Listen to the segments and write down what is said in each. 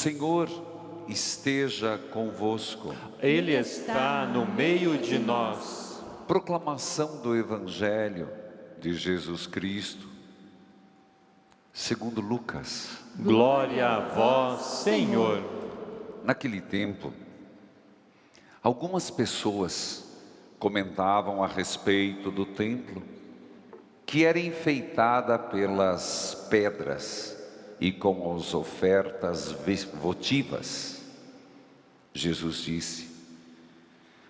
Senhor esteja convosco. Ele está no meio de nós. Proclamação do Evangelho de Jesus Cristo, segundo Lucas. Glória a vós, Senhor. Naquele tempo, algumas pessoas comentavam a respeito do templo, que era enfeitada pelas pedras e com as ofertas votivas. Jesus disse: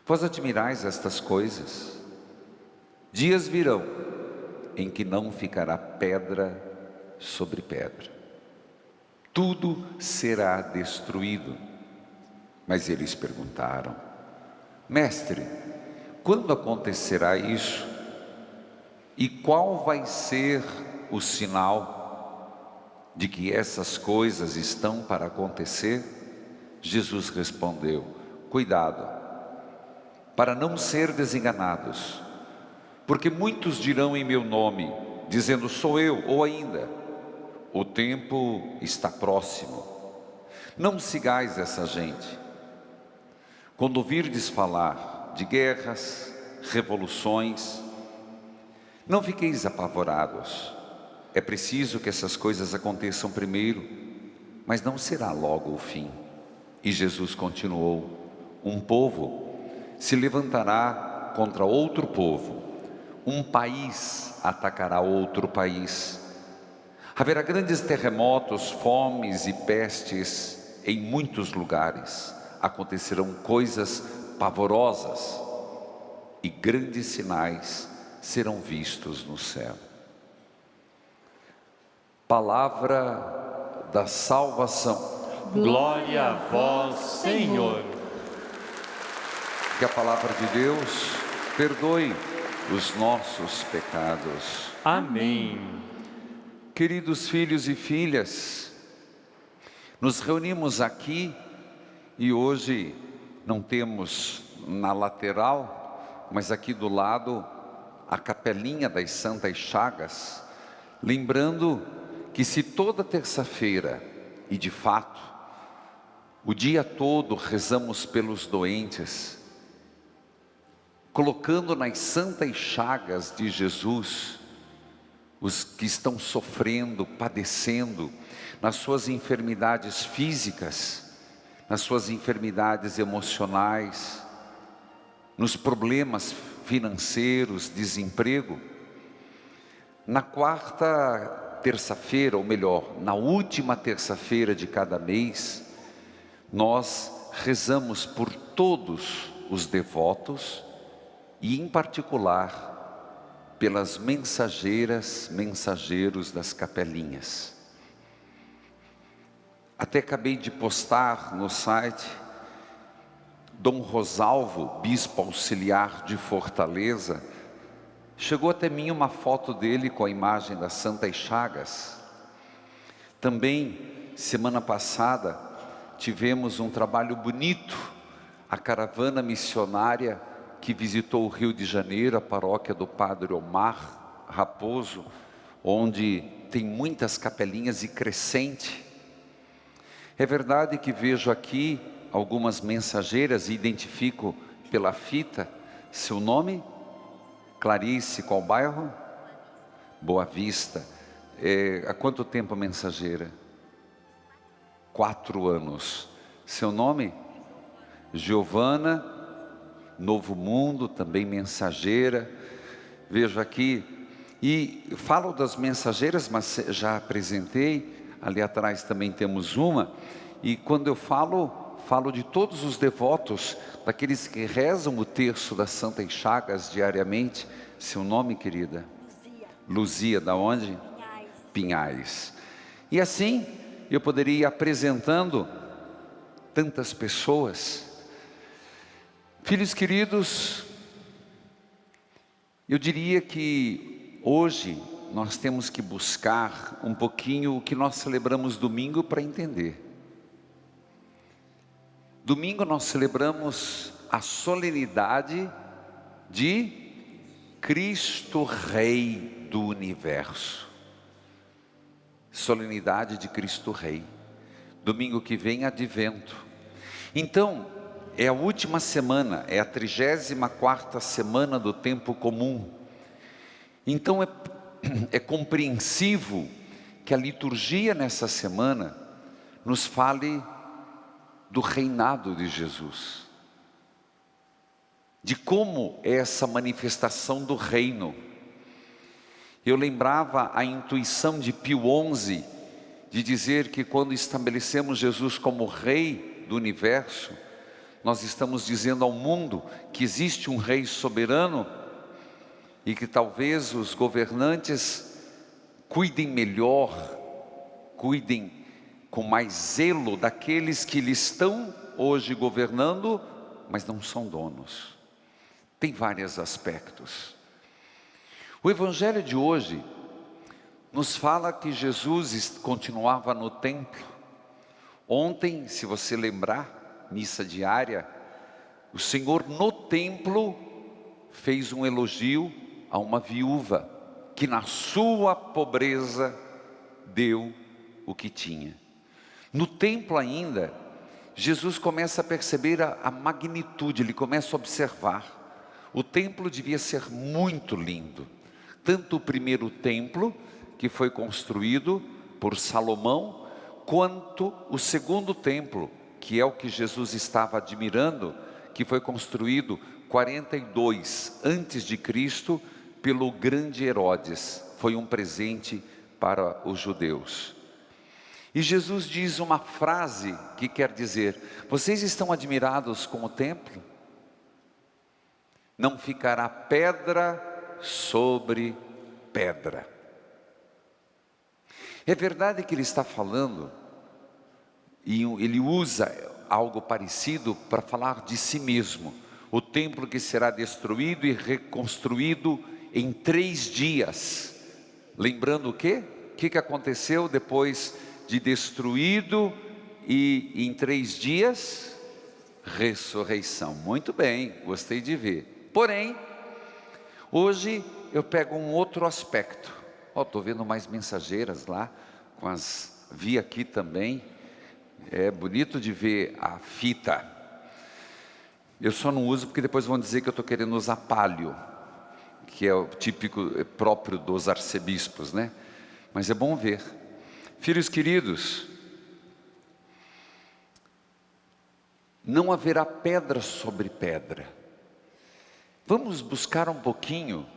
vós admirais estas coisas? Dias virão em que não ficará pedra sobre pedra. Tudo será destruído. Mas eles perguntaram: Mestre, quando acontecerá isso? E qual vai ser o sinal de que essas coisas estão para acontecer? Jesus respondeu: cuidado, para não ser desenganados, porque muitos dirão em meu nome, dizendo sou eu, ou ainda, o tempo está próximo. Não sigais essa gente. Quando ouvirdes falar de guerras, revoluções, não fiqueis apavorados. É preciso que essas coisas aconteçam primeiro, mas não será logo o fim. E Jesus continuou: um povo se levantará contra outro povo, um país atacará outro país. Haverá grandes terremotos, fomes e pestes em muitos lugares. Acontecerão coisas pavorosas e grandes sinais serão vistos no céu. Palavra da salvação. Glória a vós, Senhor. Que a palavra de Deus perdoe os nossos pecados. Amém. Queridos filhos e filhas, nos reunimos aqui e hoje não temos na lateral, mas aqui do lado, a capelinha das Santas Chagas, lembrando que se toda terça-feira, e de fato, o dia todo rezamos pelos doentes, colocando nas Santas Chagas de Jesus, os que estão sofrendo, padecendo, nas suas enfermidades físicas, nas suas enfermidades emocionais, nos problemas financeiros, desemprego. Na quarta terça-feira, ou melhor, na última terça-feira de cada mês, nós rezamos por todos os devotos e, em particular, pelas mensageiros das capelinhas. Até acabei de postar no site, Dom Rosalvo, bispo auxiliar de Fortaleza, chegou até mim uma foto dele com a imagem das Santas Chagas. Também, semana passada, tivemos um trabalho bonito, a caravana missionária que visitou o Rio de Janeiro, a paróquia do Padre Omar Raposo, onde tem muitas capelinhas e crescente. É verdade que vejo aqui algumas mensageiras e identifico pela fita seu nome. Clarice, qual bairro? Boa Vista. Há quanto tempo mensageira? 4 anos. Seu nome? Giovana, Novo Mundo, também mensageira. Vejo aqui, e falo das mensageiras, mas já apresentei. Ali atrás também temos uma, e quando eu falo de todos os devotos, daqueles que rezam o terço das Santas Chagas diariamente. Seu nome, querida? Luzia, da onde? Pinhais. E assim, eu poderia ir apresentando tantas pessoas. Filhos queridos, eu diria que hoje nós temos que buscar um pouquinho o que nós celebramos domingo para entender. Domingo nós celebramos a solenidade de Cristo Rei do Universo. Solenidade de Cristo Rei. Domingo que vem, Advento. Então, é a última semana, é a 34ª semana do tempo comum. Então, é compreensivo que a liturgia nessa semana nos fale do reinado de Jesus, de como é essa manifestação do reino. Eu lembrava a intuição de Pio XI, de dizer que quando estabelecemos Jesus como Rei do Universo, nós estamos dizendo ao mundo que existe um Rei soberano e que talvez os governantes cuidem melhor, cuidem com mais zelo daqueles que lhe estão hoje governando, mas não são donos. Tem vários aspectos. O Evangelho de hoje nos fala que Jesus continuava no templo. Ontem, se você lembrar, missa diária, o Senhor no templo fez um elogio a uma viúva que na sua pobreza deu o que tinha. No templo ainda, Jesus começa a perceber a magnitude, ele começa a observar. O templo devia ser muito lindo. Tanto o primeiro templo, que foi construído por Salomão, quanto o segundo templo, que é o que Jesus estava admirando, que foi construído 42 antes de Cristo pelo grande Herodes. Foi um presente para os judeus. E Jesus diz uma frase que quer dizer: vocês estão admirados com o templo? Não ficará pedra sobre pedra. É verdade que ele está falando, e ele usa algo parecido para falar de si mesmo. O templo que será destruído e reconstruído em 3 dias. Lembrando o quê? O que aconteceu depois de destruído e em 3 dias? Ressurreição. Muito bem, gostei de ver. Porém, hoje eu pego um outro aspecto. Estou vendo mais mensageiras lá, vi aqui também. É bonito de ver a fita. Eu só não uso porque depois vão dizer que eu estou querendo usar palio, que é o típico próprio dos arcebispos, né? Mas é bom ver. Filhos queridos, não haverá pedra sobre pedra. Vamos buscar um pouquinho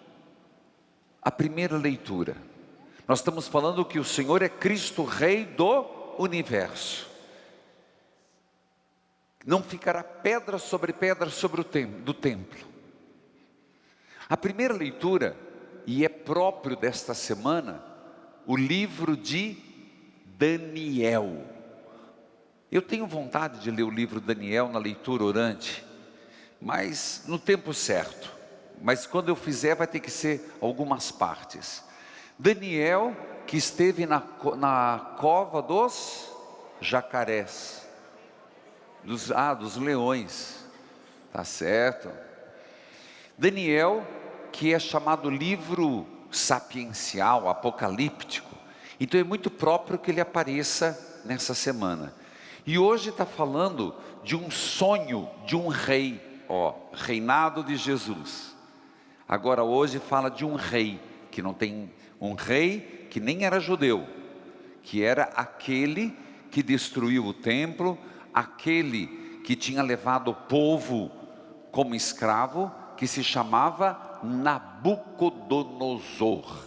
a primeira leitura. Nós estamos falando que o Senhor é Cristo, Rei do Universo. Não ficará pedra sobre do templo. A primeira leitura, e é próprio desta semana, o livro de Daniel. Eu tenho vontade de ler o livro de Daniel na leitura orante, mas no tempo certo. Mas quando eu fizer vai ter que ser algumas partes. Daniel, que esteve na cova dos jacarés, dos leões, tá certo? Daniel, que é chamado livro sapiencial, apocalíptico. Então é muito próprio que ele apareça nessa semana. E hoje está falando de um sonho de um rei, reinado de Jesus. Agora hoje fala de um rei, que não tem um rei que nem era judeu, que era aquele que destruiu o templo, aquele que tinha levado o povo como escravo, que se chamava Nabucodonosor.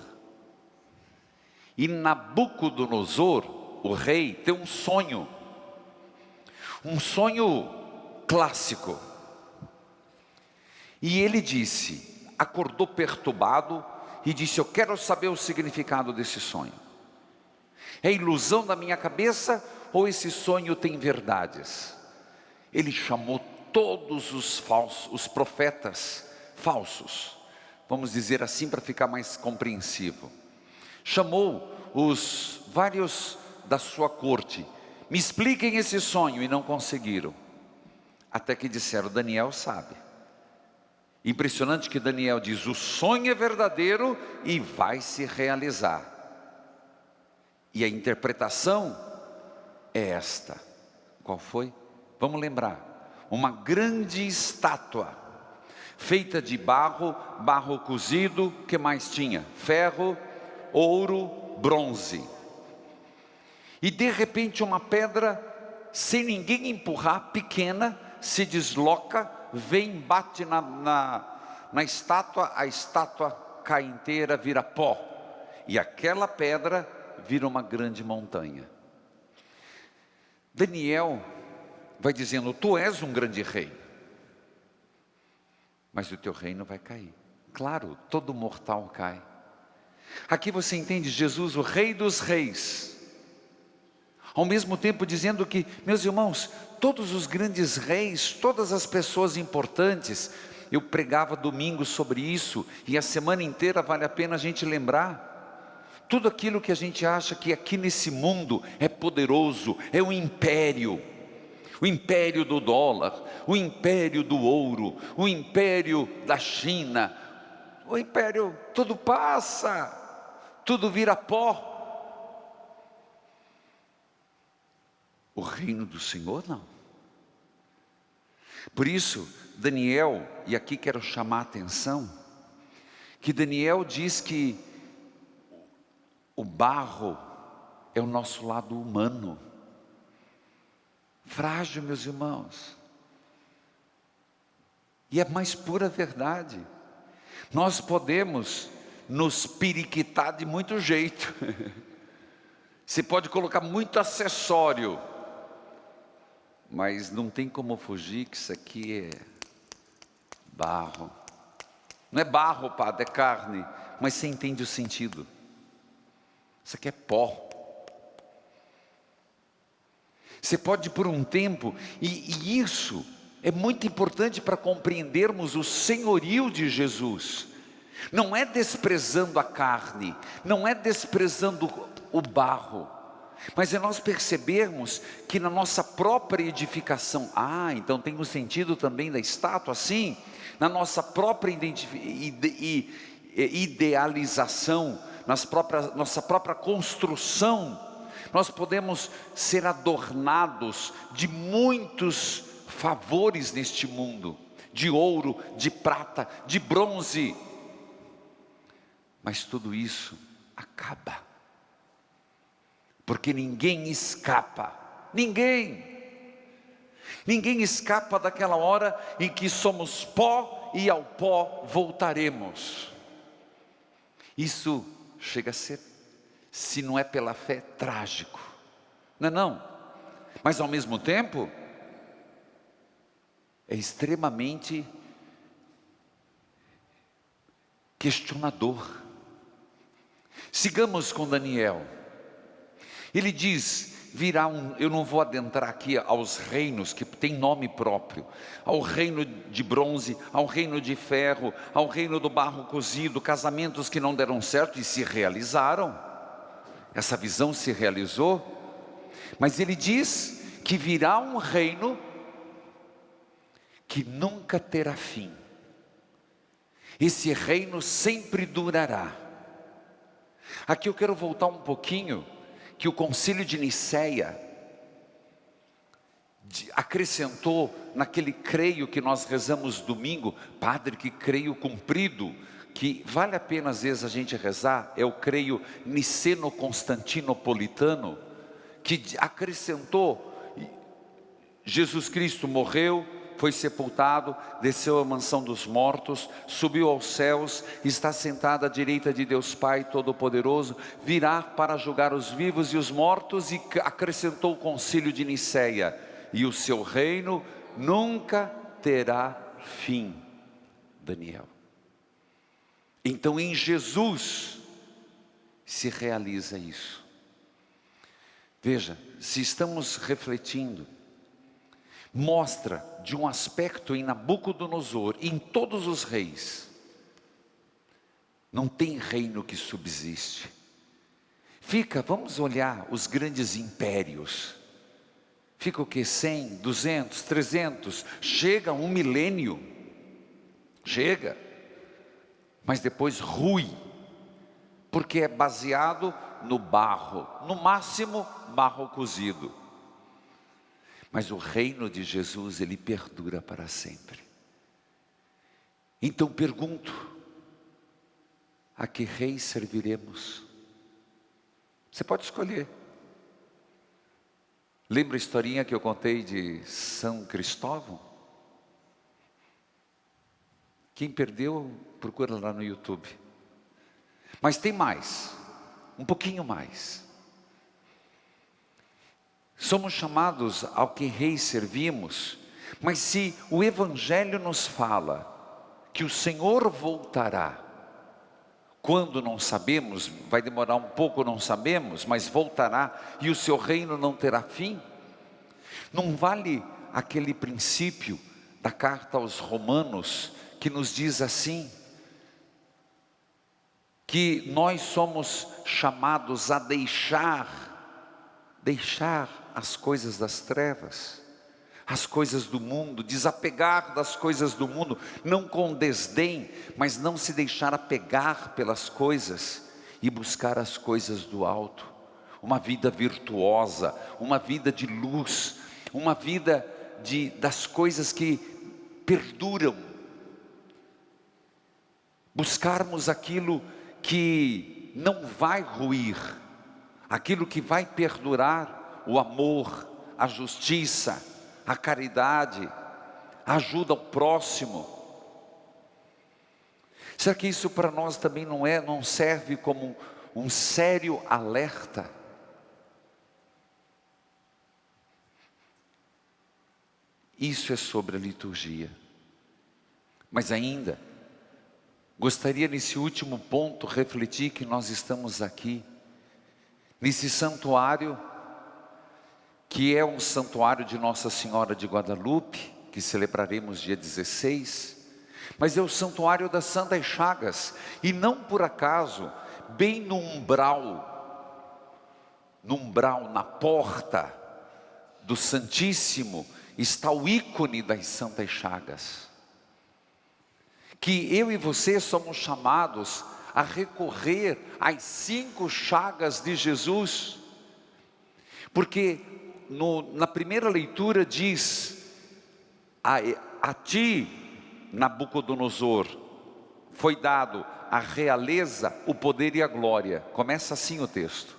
E Nabucodonosor, o rei, tem um sonho clássico. E ele acordou perturbado e disse: eu quero saber o significado desse sonho. É ilusão da minha cabeça ou esse sonho tem verdades? Ele chamou todos os profetas falsos, vamos dizer assim para ficar mais compreensivo. Chamou os vários da sua corte, me expliquem esse sonho, e não conseguiram. Até que disseram: Daniel sabe. Impressionante que Daniel diz: o sonho é verdadeiro e vai se realizar. E a interpretação é esta. Qual foi? Vamos lembrar. Uma grande estátua, feita de barro, barro cozido, que mais tinha? Ferro, ouro, bronze. E de repente uma pedra, sem ninguém empurrar, pequena, se desloca, vem, bate na estátua, a estátua cai inteira, vira pó. E aquela pedra vira uma grande montanha. Daniel vai dizendo: tu és um grande rei, mas o teu reino vai cair. Claro, todo mortal cai. Aqui você entende Jesus, o Rei dos Reis, ao mesmo tempo dizendo que, meus irmãos, todos os grandes reis, todas as pessoas importantes, eu pregava domingo sobre isso, e a semana inteira vale a pena a gente lembrar. Tudo aquilo que a gente acha que aqui nesse mundo é poderoso, é um império. O império do dólar, o império do ouro, o império da China, o império, tudo passa, tudo vira pó. O reino do Senhor não. Por isso, Daniel, e aqui quero chamar a atenção, que Daniel diz que o barro é o nosso lado humano. Frágil, meus irmãos. E é a mais pura verdade. Nós podemos nos periquitar de muito jeito. Você pode colocar muito acessório, mas não tem como fugir que isso aqui é barro. Não é barro, padre, é carne, mas você entende o sentido. Isso aqui é pó. Você pode por um tempo, e isso é muito importante para compreendermos o senhorio de Jesus. Não é desprezando a carne, não é desprezando o barro, mas é nós percebermos que na nossa própria edificação, então tem o sentido também da estátua, sim, na nossa própria idealização, nossa própria construção, nós podemos ser adornados de muitos favores neste mundo, de ouro, de prata, de bronze, mas tudo isso acaba, porque ninguém escapa, ninguém escapa daquela hora em que somos pó e ao pó voltaremos. Isso chega a ser, se não é pela fé, trágico, não, mas ao mesmo tempo é extremamente questionador. Sigamos com Daniel. Ele diz: virá eu não vou adentrar aqui aos reinos que tem nome próprio, ao reino de bronze, ao reino de ferro, ao reino do barro cozido, casamentos que não deram certo e se realizaram, essa visão se realizou, mas ele diz que virá um reino que nunca terá fim, esse reino sempre durará. Aqui eu quero voltar um pouquinho, que o concílio de Nicéia acrescentou naquele creio que nós rezamos domingo, padre, que creio cumprido, que vale a pena às vezes a gente rezar, é o creio niceno-constantinopolitano, que acrescentou: Jesus Cristo morreu, foi sepultado, desceu à mansão dos mortos, subiu aos céus, está sentado à direita de Deus Pai Todo-Poderoso, virá para julgar os vivos e os mortos, e acrescentou o concílio de Nicéia: e o seu reino nunca terá fim. Daniel. Então em Jesus se realiza isso. Veja, se estamos refletindo, mostra de um aspecto em Nabucodonosor, em todos os reis, não tem reino que subsiste. Vamos olhar os grandes impérios, fica o que? 100, 200, 300, chega um milênio, mas depois rui, porque é baseado no barro, no máximo barro cozido. Mas o reino de Jesus, ele perdura para sempre. Então pergunto, a que rei serviremos? Você pode escolher. Lembra a historinha que eu contei de São Cristóvão? Quem perdeu, procura lá no YouTube. Mas tem mais, um pouquinho mais. Somos chamados ao que rei servimos, mas se o Evangelho nos fala que o Senhor voltará, quando não sabemos, vai demorar um pouco, não sabemos, mas voltará e o seu reino não terá fim, não vale aquele princípio da carta aos Romanos que nos diz assim, que nós somos chamados a deixar as coisas das trevas, as coisas do mundo, desapegar das coisas do mundo, não com desdém, mas não se deixar apegar pelas coisas e buscar as coisas do alto, uma vida virtuosa, uma vida de luz, uma vida das coisas que perduram, buscarmos aquilo que não vai ruir, aquilo que vai perdurar, o amor, a justiça, a caridade, a ajuda ao próximo. Será que isso para nós também não serve como um sério alerta? Isso é sobre a liturgia. Mas ainda, gostaria nesse último ponto refletir que nós estamos aqui, nesse santuário, que é um santuário de Nossa Senhora de Guadalupe, que celebraremos dia 16, mas é o santuário das Santas Chagas, e não por acaso, bem no umbral, na porta do Santíssimo, está o ícone das Santas Chagas, que eu e você somos chamados a recorrer às 5 chagas de Jesus, porque na primeira leitura diz, a ti, Nabucodonosor, foi dado a realeza, o poder e a glória. Começa assim o texto,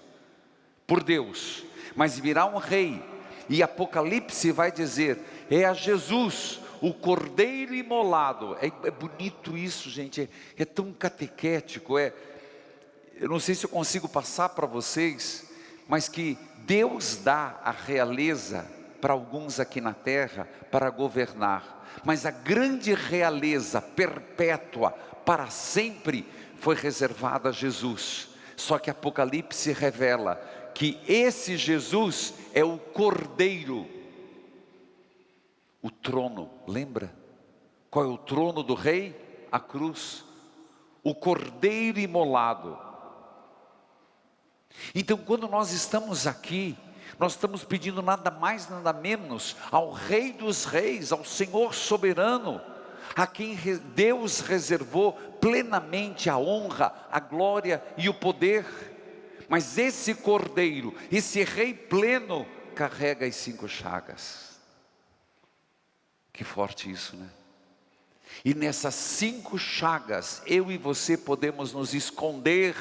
por Deus, mas virá um rei, e Apocalipse vai dizer, é a Jesus, o Cordeiro imolado. É bonito isso, gente, é tão catequético, eu não sei se eu consigo passar para vocês, mas que Deus dá a realeza para alguns aqui na terra, para governar, mas a grande realeza perpétua, para sempre, foi reservada a Jesus. Só que Apocalipse revela que esse Jesus é o Cordeiro. O trono, lembra? Qual é o trono do rei? A cruz. O Cordeiro imolado. Então quando nós estamos aqui, nós estamos pedindo nada mais, nada menos ao Rei dos Reis, ao Senhor soberano, a quem Deus reservou plenamente a honra, a glória e o poder. Mas esse Cordeiro, esse Rei pleno, carrega as 5 chagas. Que forte isso, né? E nessas 5 chagas, eu e você podemos nos esconder.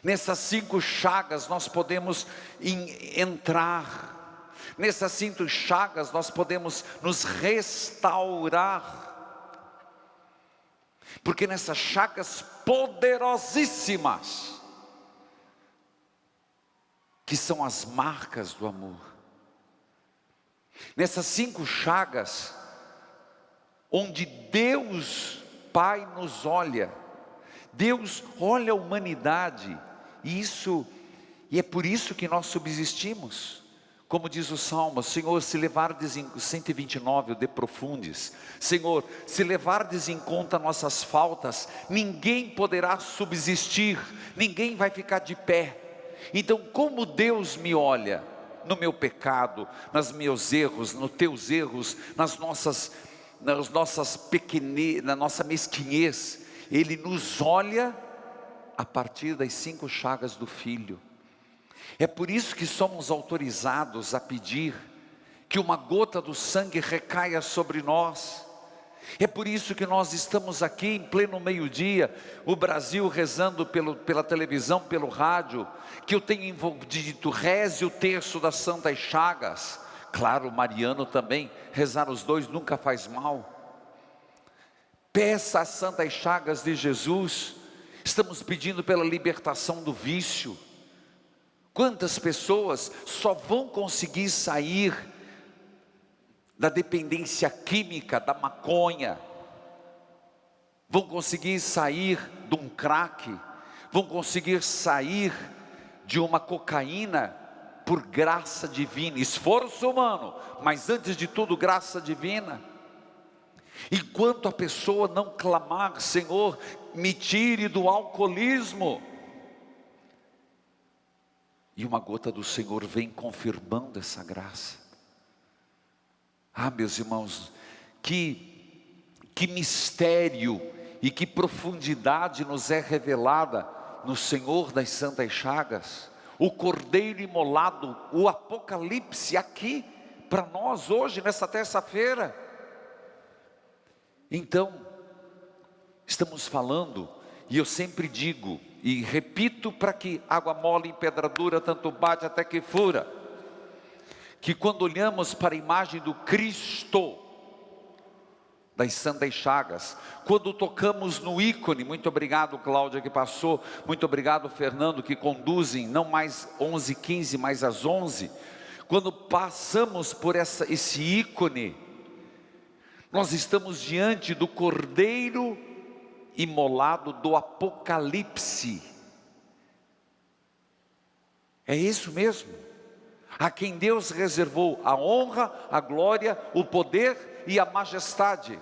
Nessas 5 chagas nós podemos entrar. Nessas 5 chagas nós podemos nos restaurar. Porque nessas chagas poderosíssimas, que são as marcas do amor, nessas 5 chagas, onde Deus Pai nos olha, Deus olha a humanidade, e é por isso que nós subsistimos. Como diz o Salmo, Senhor, se levardes em 129, o de profundis, Senhor, se levardes em conta nossas faltas, ninguém poderá subsistir, ninguém vai ficar de pé. Então como Deus me olha no meu pecado, nos meus erros, nos teus erros, na nossa mesquinhez, Ele nos olha a partir das 5 chagas do Filho. É por isso que somos autorizados a pedir que uma gota do sangue recaia sobre nós. É por isso que nós estamos aqui em pleno meio-dia, o Brasil rezando pela televisão, pelo rádio, que eu tenho dito, reze o terço das Santas Chagas. Claro, Mariano também, rezar os dois nunca faz mal. Peça as Santas Chagas de Jesus. Estamos pedindo pela libertação do vício. Quantas pessoas só vão conseguir sair da dependência química, da maconha, vão conseguir sair de um crack, vão conseguir sair de uma cocaína por graça divina, esforço humano, mas antes de tudo graça divina. Enquanto a pessoa não clamar, Senhor, me tire do alcoolismo, e uma gota do Senhor vem confirmando essa graça. Ah, meus irmãos, que mistério e que profundidade nos é revelada no Senhor das Santas Chagas, o Cordeiro imolado, o Apocalipse aqui para nós hoje, nessa terça-feira. Então, estamos falando, e eu sempre digo, e repito para que água mole em pedra dura, tanto bate até que fura, que quando olhamos para a imagem do Cristo das Santas Chagas, quando tocamos no ícone, muito obrigado Cláudia que passou, muito obrigado Fernando que conduzem, não mais 11h15, mas às 11, quando passamos por esse ícone, nós estamos diante do Cordeiro imolado do Apocalipse. É isso mesmo, a quem Deus reservou a honra, a glória, o poder e a majestade.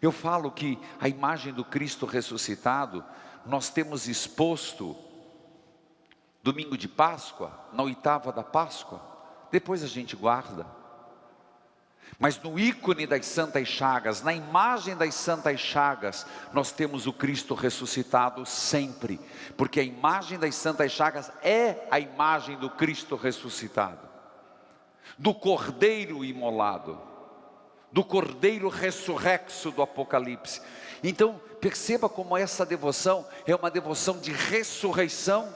Eu falo que a imagem do Cristo ressuscitado, nós temos exposto, domingo de Páscoa, na oitava da Páscoa, depois a gente guarda. Mas no ícone das Santas Chagas, na imagem das Santas Chagas, nós temos o Cristo ressuscitado sempre, porque a imagem das Santas Chagas é a imagem do Cristo ressuscitado, do Cordeiro imolado, do Cordeiro ressurrexo do Apocalipse. Então perceba como essa devoção é uma devoção de ressurreição.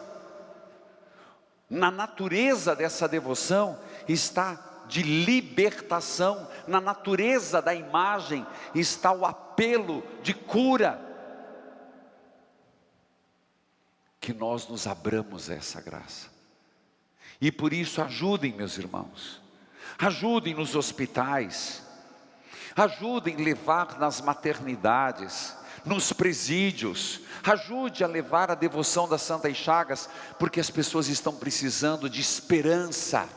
Na natureza dessa devoção está de libertação, na natureza da imagem está o apelo de cura. Que nós nos abramos a essa graça, e por isso ajudem meus irmãos, ajudem nos hospitais, ajudem a levar nas maternidades, nos presídios, ajude a levar a devoção das Santas Chagas, porque as pessoas estão precisando de esperança,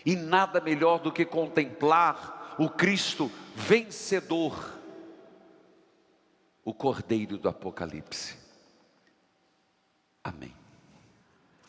e nada melhor do que contemplar o Cristo vencedor, o Cordeiro do Apocalipse. Amém.